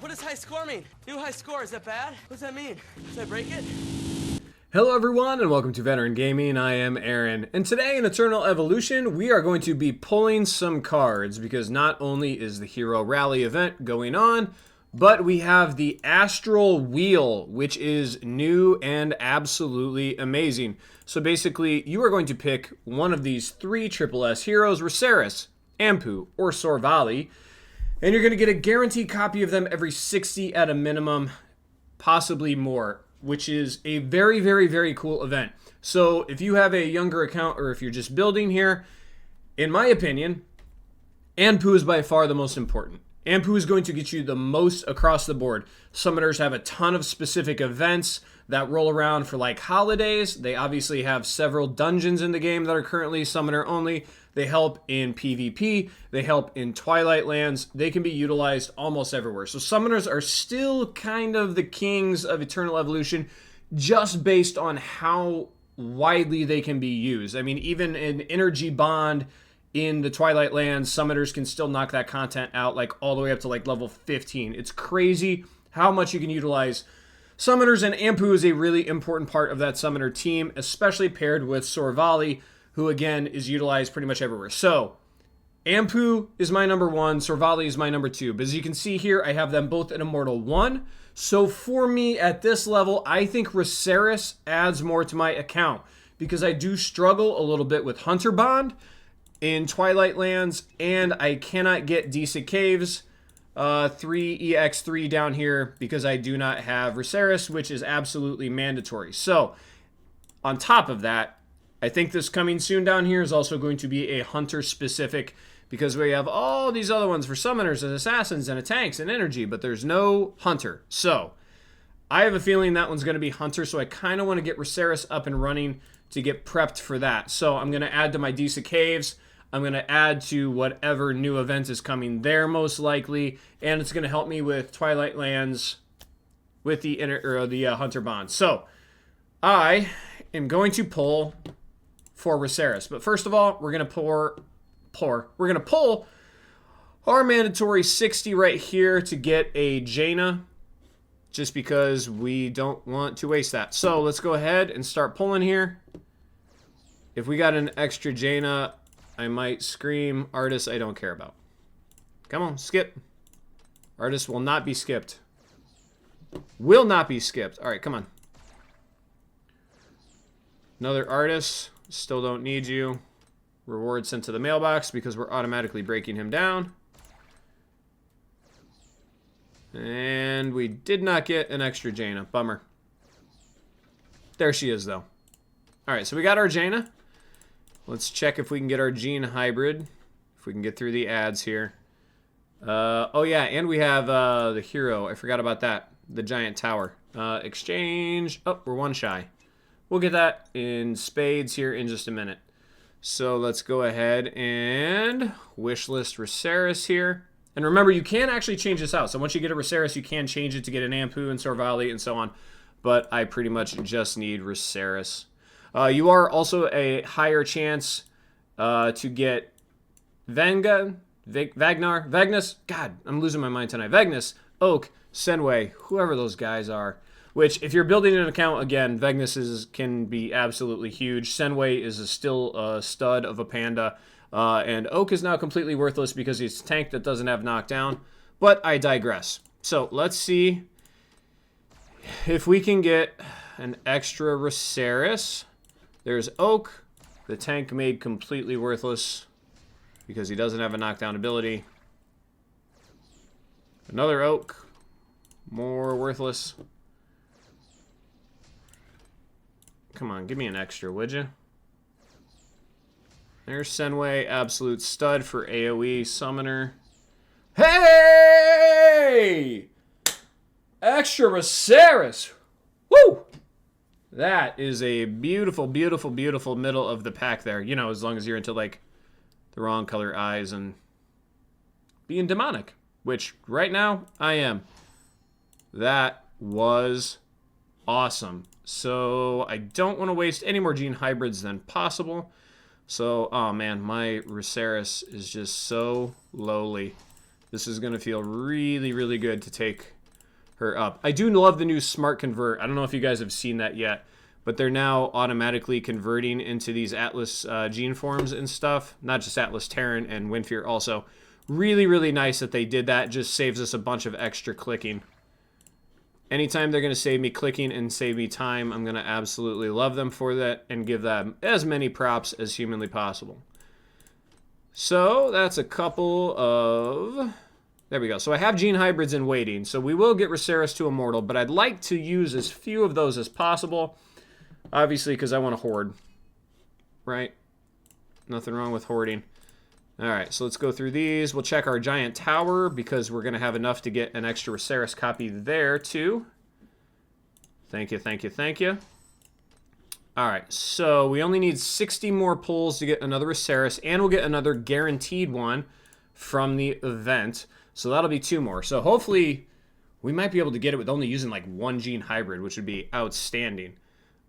What does high score mean? New high score, is that bad? What does that mean? Should I break it? Hello everyone and welcome to Veteran Gaming. I am Aaron, and today in Eternal Evolution we are going to be pulling some cards because not only is the Hero Rally event going on, but we have the Astral Wheel, which is new and absolutely amazing. So basically you are going to pick one of these three SSS heroes, Rosaris, Ampu, or Sorvali, and you're going to get a guaranteed copy of them every 60 at a minimum, possibly more, which is a very, very, very cool event. So if you have a younger account or if you're just building here, in my opinion, Ampu is by far the most important. Ampu is going to get you the most across the board. Summoners have a ton of specific events that roll around for like holidays. They obviously have several dungeons in the game that are currently summoner only. They help in PvP. They help in Twilight Lands. They can be utilized almost everywhere. So summoners are still kind of the kings of Eternal Evolution just based on how widely they can be used. I mean, even in Energy Bond in the Twilight Lands, summoners can still knock that content out like all the way up to like level 15. It's crazy how much you can utilize summoners, and Ampu is a really important part of that summoner team, especially paired with Sorvali, who again is utilized pretty much everywhere. So Ampu is my number one, Sorvali is my number two. But as you can see here, I have them both at Immortal 1. So for me at this level, I think Rosaris adds more to my account because I do struggle a little bit with Hunter Bond in Twilight Lands, and I cannot get Decent Caves 3EX3 down here because I do not have Rosaris, which is absolutely mandatory. So on top of that, I think this coming soon down here is also going to be a Hunter specific because we have all these other ones for summoners and assassins and tanks and energy, but there's no Hunter. So I have a feeling that one's going to be Hunter, so I kind of want to get Rosaris up and running to get prepped for that. So I'm going to add to my Decent Caves. I'm going to add to whatever new event is coming there most likely, and it's going to help me with Twilight Lands with the Hunter Bond. So I am going to pull for Rosaris, but first of all, we're going to pull our mandatory 60 right here to get a Jaina, just because we don't want to waste that. So let's go ahead and start pulling here. If we got an extra Jaina, I might scream. Artist, I don't care about. Come on, skip. Artist will not be skipped. Will not be skipped. All right, come on. Another artist. Still don't need you. Reward sent to the mailbox because we're automatically breaking him down. And we did not get an extra Jaina. Bummer. There she is, though. All right, so we got our Jaina. Let's check if we can get our Gene Hybrid. If we can get through the ads here. Oh, yeah, and we have the hero. I forgot about that. The Giant Tower. Exchange. Oh, we're one shy. We'll get that in spades here in just a minute. So let's go ahead and wishlist Rosaris here. And remember, you can actually change this out. So once you get a Rosaris, you can change it to get an Ampu and Sorvali and so on. But I pretty much just need Rosaris. You are also a higher chance to get Vagnus. God, I'm losing my mind tonight. Vagnus, Oak, Senway, whoever those guys are. Which, if you're building an account, again, Vagnus can be absolutely huge. Senway is still a stud of a panda. And Oak is now completely worthless because he's a tank that doesn't have knockdown. But I digress. So, let's see if we can get an extra Rosaris. There's Oak, the tank made completely worthless because he doesn't have a knockdown ability. Another Oak, more worthless. Come on, give me an extra, would you? There's Senway, absolute stud for AoE summoner. Hey! Extra Rosaris! Woo! That is a beautiful, beautiful, beautiful middle of the pack there. You know, as long as you're into, like, the wrong color eyes and being demonic. Which, right now, I am. That was awesome. So, I don't want to waste any more Gene Hybrids than possible. So, oh man, my Rosaris is just so lowly. This is going to feel really, really good to take her up. I do love the new Smart Convert. I don't know if you guys have seen that yet, but they're now automatically converting into these Atlas gene forms and stuff. Not just Atlas Terran and Windfear also. Really, really nice that they did that. Just saves us a bunch of extra clicking. Anytime they're going to save me clicking and save me time, I'm going to absolutely love them for that and give them as many props as humanly possible. So that's a couple of... There we go. So I have gene hybrids in waiting. So we will get Raceris to Immortal, but I'd like to use as few of those as possible. Obviously, because I want to hoard. Right? Nothing wrong with hoarding. Alright, so let's go through these. We'll check our giant tower because we're going to have enough to get an extra Raceris copy there, too. Thank you, thank you, thank you. Alright, so we only need 60 more pulls to get another Raceris, and we'll get another guaranteed one from the event. So that'll be 2 more. So hopefully we might be able to get it with only using like 1 gene hybrid, which would be outstanding.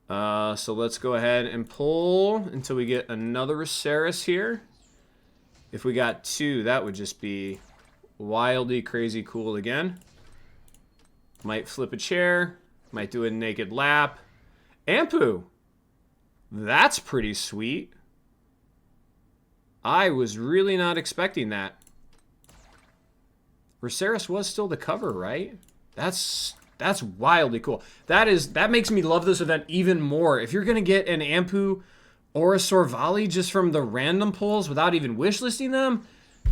So let's go ahead and pull until we get another Raceris here. If we got 2, that would just be wildly crazy cool again. Might flip a chair. Might do a naked lap. Ampu! That's pretty sweet. I was really not expecting that. Raceris was still the cover, right? That's wildly cool. That makes me love this event even more. If you're gonna get an Ampu or a Sorvali just from the random pulls without even wishlisting them,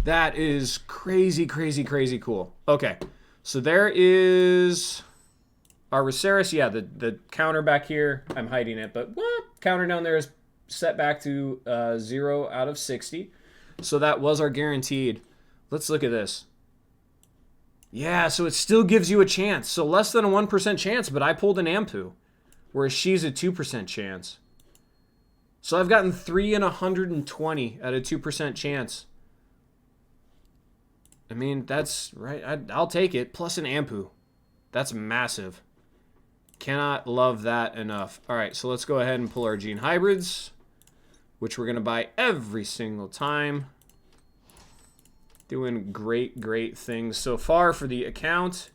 that is crazy, crazy, crazy cool. Okay, so there is our Raceris. Yeah, the counter back here, I'm hiding it, but what? Counter down there is set back to 0 out of 60. So that was our guaranteed. Let's look at this. Yeah, so it still gives you a chance. So less than a 1% chance, but I pulled an Ampu, whereas she's a 2% chance. So I've gotten 3 in 120 at a 2% chance. I mean, that's right. I'll take it. Plus an Ampu. That's massive. Cannot love that enough. All right, so let's go ahead and pull our gene hybrids, which we're going to buy every single time. Doing great, great things so far for the account.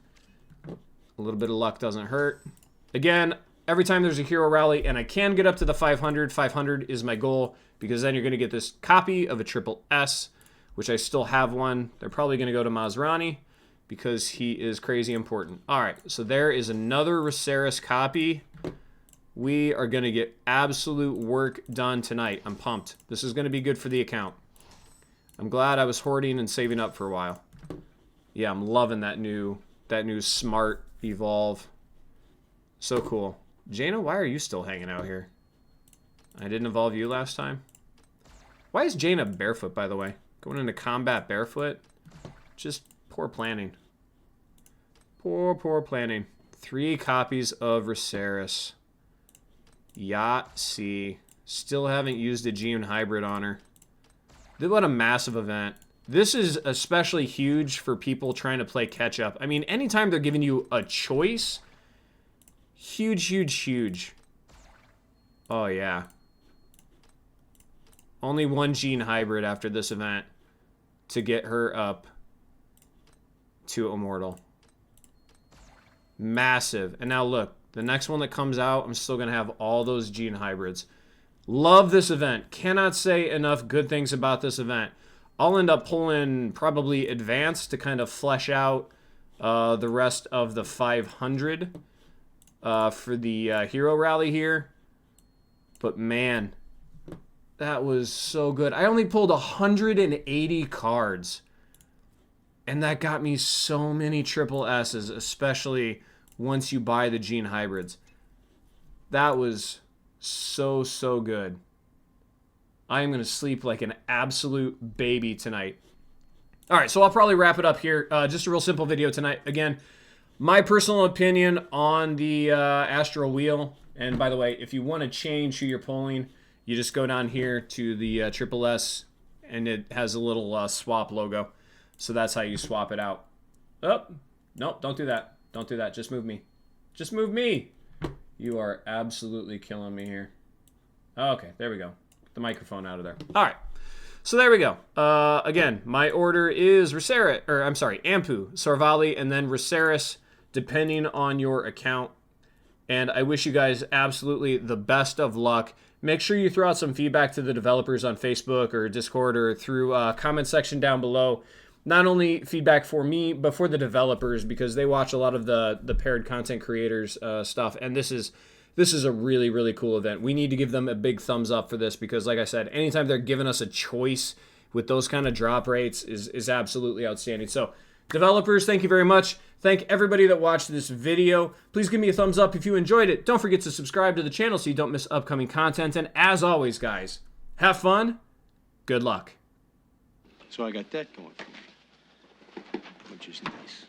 A little bit of luck doesn't hurt. Again, every time there's a hero rally and I can get up to the 500, 500 is my goal, because then you're going to get this copy of a triple S, which I still have one. They're probably going to go to Masrani because he is crazy important. All right, so there is another Raceris copy. We are going to get absolute work done tonight. I'm pumped. This is going to be good for the account. I'm glad I was hoarding and saving up for a while. Yeah, I'm loving that new smart evolve. So cool. Jaina, why are you still hanging out here? I didn't evolve you last time. Why is Jaina barefoot, by the way? Going into combat barefoot? Just poor planning. Poor, poor planning. 3 copies of Raceris. Yahtzee. Still haven't used a gene hybrid on her. What a massive event. This is especially huge for people trying to play catch-up. I mean, anytime they're giving you a choice, huge, huge, huge. Oh, yeah. Only 1 gene hybrid after this event to get her up to Immortal. Massive. And now look, the next one that comes out, I'm still going to have all those gene hybrids. Love this event. Cannot say enough good things about this event. I'll end up pulling probably Advanced to kind of flesh out the rest of the 500 for the Hero Rally here. But man, that was so good. I only pulled 180 cards. And that got me so many triple S's, especially once you buy the gene hybrids. That was so, so good. I am going to sleep like an absolute baby tonight. All right, so I'll probably wrap it up here. Just a real simple video tonight. Again, my personal opinion on the Astral wheel. And by the way, if you want to change who you're pulling, you just go down here to the triple S, and it has a little swap logo. So that's how you swap it out. Oh, nope, don't do that. Don't do that. Just move me. Just move me. You are absolutely killing me here. Okay, there we go. Get the microphone out of there. All right. So there we go. Again, my order is Ampu, Sarvali, and then Riceris, depending on your account. And I wish you guys absolutely the best of luck. Make sure you throw out some feedback to the developers on Facebook or Discord or through comment section down below. Not only feedback for me, but for the developers, because they watch a lot of the paired content creators stuff. And this is a really, really cool event. We need to give them a big thumbs up for this because, like I said, anytime they're giving us a choice with those kind of drop rates is absolutely outstanding. So, developers, thank you very much. Thank everybody that watched this video. Please give me a thumbs up if you enjoyed it. Don't forget to subscribe to the channel so you don't miss upcoming content. And as always, guys, have fun. Good luck. So I got that going for me, which is nice.